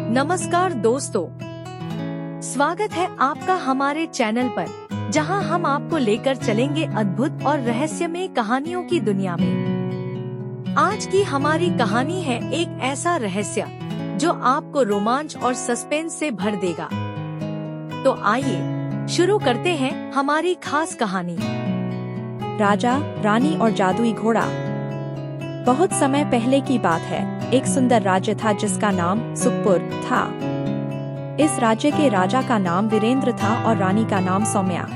नमस्कार दोस्तों, स्वागत है आपका हमारे चैनल पर, जहां हम आपको लेकर चलेंगे अद्भुत और रहस्यमय कहानियों की दुनिया में। आज की हमारी कहानी है एक ऐसा रहस्य जो आपको रोमांच और सस्पेंस से भर देगा। तो आइए शुरू करते हैं हमारी खास कहानी। राजा, रानी और जादुई घोड़ा। बहुत समय पहले की बात है। एक सुंदर राज्य था जिसका नाम सुखपुर था। इस राज्य के राजा का नाम वीरेंद्र था और रानी का नाम सौम्या।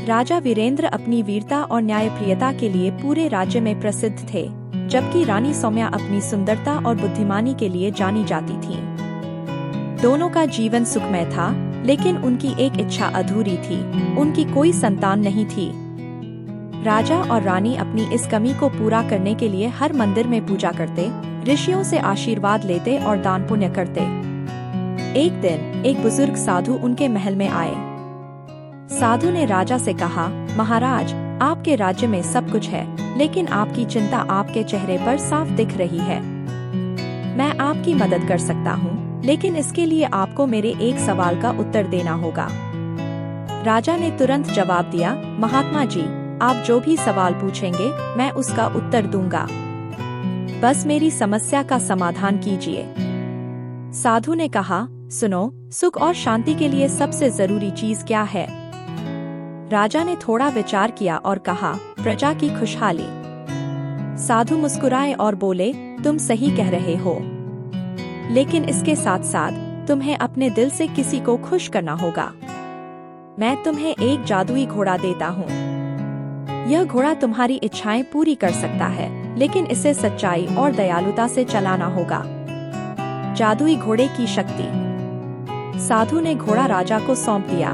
राजा वीरेंद्र अपनी वीरता और न्यायप्रियता के लिए पूरे राज्य में प्रसिद्ध थे, जबकि रानी सौम्या अपनी सुंदरता और बुद्धिमानी के लिए जानी जाती थी। दोनों का जीवन सुखमय था, लेकिन उनकी एक इच्छा अधूरी थी। उनकी कोई संतान नहीं थी। राजा और रानी अपनी इस कमी को पूरा करने के लिए हर मंदिर में पूजा करते, ऋषियों से आशीर्वाद लेते और दान पुण्य करते। एक दिन एक बुजुर्ग साधु उनके महल में आए। साधु ने राजा से कहा, महाराज, आपके राज्य में सब कुछ है, लेकिन आपकी चिंता आपके चेहरे पर साफ दिख रही है। मैं आपकी मदद कर सकता हूँ, लेकिन इसके लिए आपको मेरे एक सवाल का उत्तर देना होगा। राजा ने तुरंत जवाब दिया, महात्मा जी, आप जो भी सवाल पूछेंगे मैं उसका उत्तर दूंगा। बस मेरी समस्या का समाधान कीजिए। साधु ने कहा, सुनो, सुख और शांति के लिए सबसे जरूरी चीज क्या है? राजा ने थोड़ा विचार किया और कहा, प्रजा की खुशहाली। साधु मुस्कुराए और बोले, तुम सही कह रहे हो, लेकिन इसके साथ साथ तुम्हें अपने दिल से किसी को खुश करना होगा। मैं तुम्हें एक जादुई घोड़ा देता हूँ। यह घोड़ा तुम्हारी इच्छाएं पूरी कर सकता है, लेकिन इसे सच्चाई और दयालुता से चलाना होगा। जादुई घोड़े की शक्ति। साधु ने घोड़ा राजा को सौंप दिया।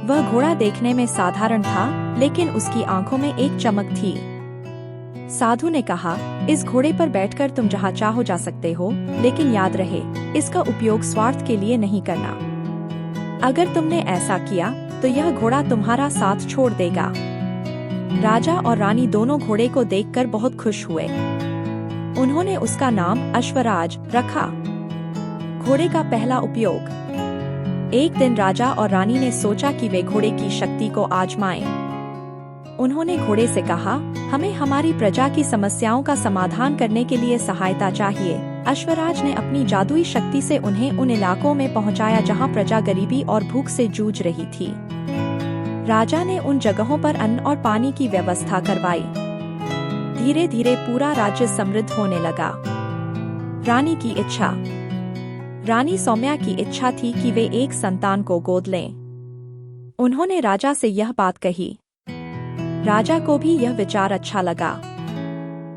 वह घोड़ा देखने में साधारण था, लेकिन उसकी आंखों में एक चमक थी। साधु ने कहा, इस घोड़े पर बैठकर तुम जहां चाहो जा सकते हो, लेकिन याद रहे, इसका उपयोग स्वार्थ के लिए नहीं करना। अगर तुमने ऐसा किया तो यह घोड़ा तुम्हारा साथ छोड़ देगा। राजा और रानी दोनों घोड़े को देखकर बहुत खुश हुए। उन्होंने उसका नाम अश्वराज रखा। घोड़े का पहला उपयोग। एक दिन राजा और रानी ने सोचा कि वे घोड़े की शक्ति को आजमाएं। उन्होंने घोड़े से कहा, हमें हमारी प्रजा की समस्याओं का समाधान करने के लिए सहायता चाहिए। अश्वराज ने अपनी जादुई शक्ति से उन्हें उन इलाकों में पहुंचाया जहां प्रजा गरीबी और भूख से जूझ रही थी। राजा ने उन जगहों पर अन्न और पानी की व्यवस्था करवाई। धीरे धीरे पूरा राज्य समृद्ध होने लगा। रानी की इच्छा। रानी सौम्या की इच्छा थी कि वे एक संतान को गोद लें। उन्होंने राजा से यह बात कही। राजा को भी यह विचार अच्छा लगा,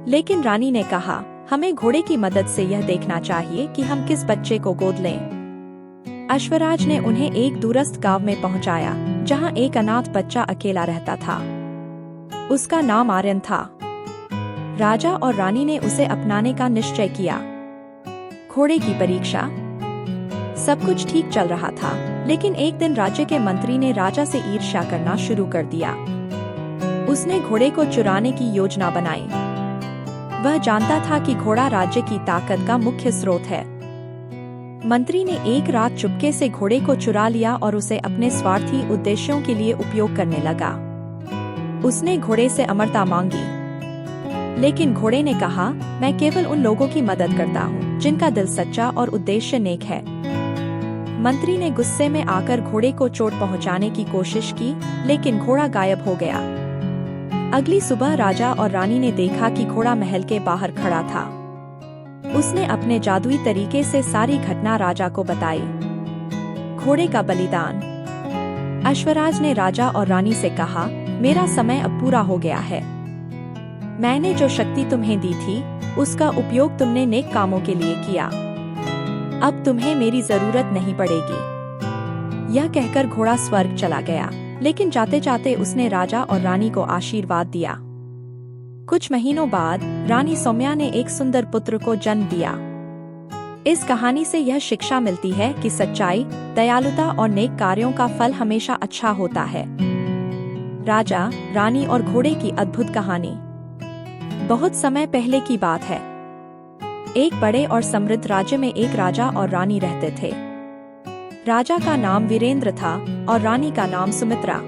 लेकिन रानी ने कहा, हमें घोड़े की मदद से यह देखना चाहिए कि हम किस बच्चे को गोद लें। अश्वराज ने उन्हें एक दूरस्थ गांव में पहुंचाया, जहां एक अनाथ बच्चा अकेला रहता था। उसका नाम आर्यन था। राजा और रानी ने उसे अपनाने का निश्चय किया। घोड़े की परीक्षा। सब कुछ ठीक चल रहा था, लेकिन एक दिन राज्य के मंत्री ने राजा से ईर्ष्या करना शुरू कर दिया। उसने घोड़े को चुराने की योजना बनाई। वह जानता था कि घोड़ा राज्य की ताकत का मुख्य स्रोत है। मंत्री ने एक रात चुपके से घोड़े को चुरा लिया और उसे अपने स्वार्थी उद्देश्यों के लिए उपयोग करने लगा। उसने घोड़े से अमरता मांगी, लेकिन घोड़े ने कहा, मैं केवल उन लोगों की मदद करता हूँ जिनका दिल सच्चा और उद्देश्य नेक है। मंत्री ने गुस्से में आकर घोड़े को चोट पहुँचाने की कोशिश की, लेकिन घोड़ा गायब हो गया। अगली सुबह राजा और रानी ने देखा कि घोड़ा महल के बाहर खड़ा था। उसने अपने जादुई तरीके से सारी घटना राजा को बताई। घोड़े का बलिदान। अश्वराज ने राजा और रानी से कहा, मेरा समय अब पूरा हो गया है। मैंने जो शक्ति तुम्हें दी थी, उसका उपयोग तुमने नेक कामों के लिए किया। अब तुम्हें मेरी जरूरत नहीं पड़ेगी। यह कहकर घोड़ा स्वर्ग चला गया, लेकिन जाते जाते उसने राजा और रानी को आशीर्वाद दिया। कुछ महीनों बाद रानी सौम्या ने एक सुंदर पुत्र को जन्म दिया। इस कहानी से यह शिक्षा मिलती है कि सच्चाई, दयालुता और नेक कार्यों का फल हमेशा अच्छा होता है। राजा, रानी और घोड़े की अद्भुत कहानी। बहुत समय पहले की बात है। एक बड़े और समृद्ध राज्य में एक राजा और रानी रहते थे। राजा का नाम वीरेंद्र था और रानी का नाम सुमित्रा।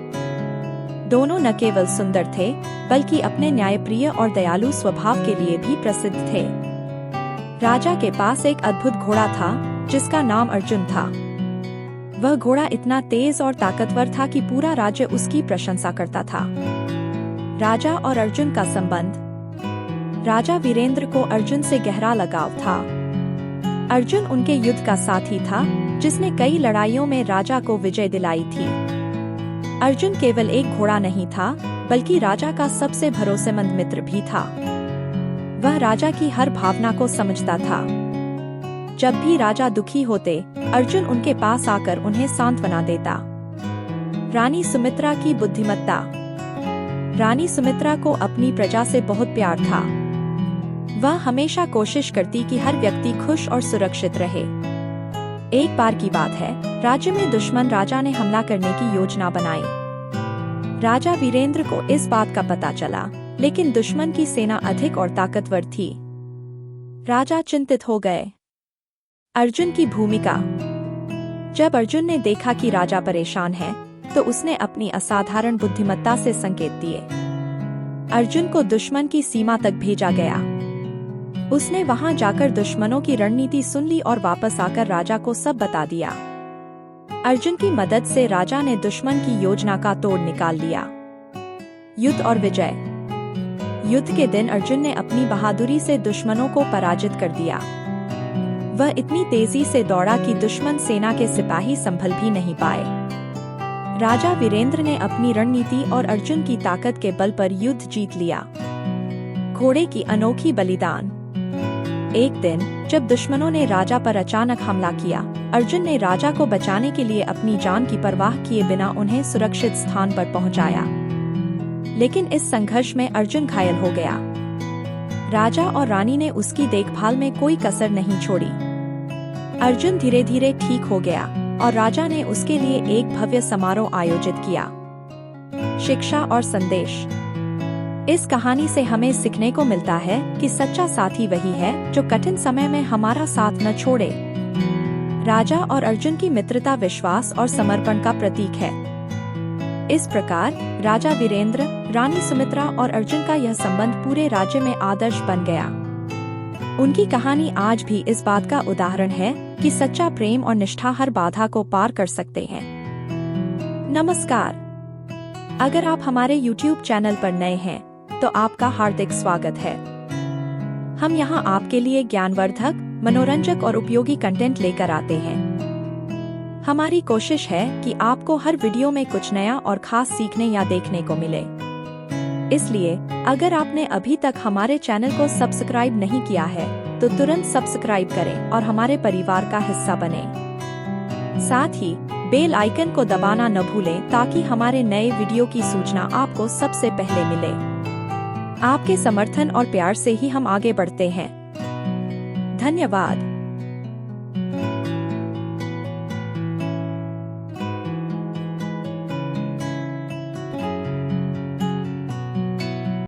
दोनों न केवल सुंदर थे, बल्कि अपने न्यायप्रिय और दयालु स्वभाव के लिए भी प्रसिद्ध थे। राजा के पास एक अद्भुत घोड़ा था, जिसका नाम अर्जुन था। वह घोड़ा इतना तेज और ताकतवर था कि पूरा राज्य उसकी प्रशंसा करता था। राजा और अर्जुन का संबंध। राजा वीरेंद्र को अर्जुन से गहरा लगाव था। अर्जुन उनके युद्ध का साथी था, जिसने कई लड़ाइयों में राजा को विजय दिलाई थी। अर्जुन केवल एक घोड़ा नहीं था, बल्कि राजा का सबसे भरोसेमंद मित्र भी था। वह राजा की हर भावना को समझता था। जब भी राजा दुखी होते, अर्जुन उनके पास आकर उन्हें सांत्वना देता। रानी सुमित्रा की बुद्धिमत्ता। रानी सुमित्रा को अपनी प्रजा से बहुत प्यार था। वह हमेशा कोशिश करती कि हर व्यक्ति खुश और सुरक्षित रहे। एक बार की बात है, राज्य में दुश्मन राजा ने हमला करने की योजना बनाई। राजा वीरेंद्र को इस बात का पता चला, लेकिन दुश्मन की सेना अधिक और ताकतवर थी। राजा चिंतित हो गए। अर्जुन की भूमिका। जब अर्जुन ने देखा कि राजा परेशान है, तो उसने अपनी असाधारण बुद्धिमत्ता से संकेत दिए। अर्जुन को दुश्मन की सीमा तक भेजा गया। उसने वहां जाकर दुश्मनों की रणनीति सुन ली और वापस आकर राजा को सब बता दिया। अर्जुन की मदद से राजा ने दुश्मन की योजना का तोड़ निकाल लिया। युद्ध और विजय। युद्ध के दिन अर्जुन ने अपनी बहादुरी से दुश्मनों को पराजित कर दिया। वह इतनी तेजी से दौड़ा कि दुश्मन सेना के सिपाही संभल भी नहीं पाए। राजा वीरेंद्र ने अपनी रणनीति और अर्जुन की ताकत के बल पर युद्ध जीत लिया। घोड़े की अनोखी बलिदान। एक दिन जब दुश्मनों ने राजा पर अचानक हमला किया, अर्जुन ने राजा को बचाने के लिए अपनी जान की परवाह किए बिना उन्हें सुरक्षित स्थान पर पहुंचाया। लेकिन इस संघर्ष में अर्जुन घायल हो गया। राजा और रानी ने उसकी देखभाल में कोई कसर नहीं छोड़ी। अर्जुन धीरे धीरे ठीक हो गया और राजा ने उसके लिए एक भव्य समारोह आयोजित किया। शिक्षा और संदेश। इस कहानी से हमें सीखने को मिलता है कि सच्चा साथी वही है जो कठिन समय में हमारा साथ न छोड़े। राजा और अर्जुन की मित्रता विश्वास और समर्पण का प्रतीक है। इस प्रकार राजा वीरेंद्र, रानी सुमित्रा और अर्जुन का यह संबंध पूरे राज्य में आदर्श बन गया। उनकी कहानी आज भी इस बात का उदाहरण है कि सच्चा प्रेम और निष्ठा हर बाधा को पार कर सकते हैं। नमस्कार। अगर आप हमारे YouTube चैनल पर नए हैं, तो आपका हार्दिक स्वागत है। हम यहाँ आपके लिए ज्ञानवर्धक, मनोरंजक और उपयोगी कंटेंट लेकर आते हैं। हमारी कोशिश है कि आपको हर वीडियो में कुछ नया और खास सीखने या देखने को मिले। इसलिए अगर आपने अभी तक हमारे चैनल को सब्सक्राइब नहीं किया है, तो तुरंत सब्सक्राइब करें और हमारे परिवार का हिस्सा बने। साथ ही बेल आइकन को दबाना न भूलें, ताकि हमारे नए वीडियो की सूचना आपको सबसे पहले मिले। आपके समर्थन और प्यार से ही हम आगे बढ़ते हैं। धन्यवाद।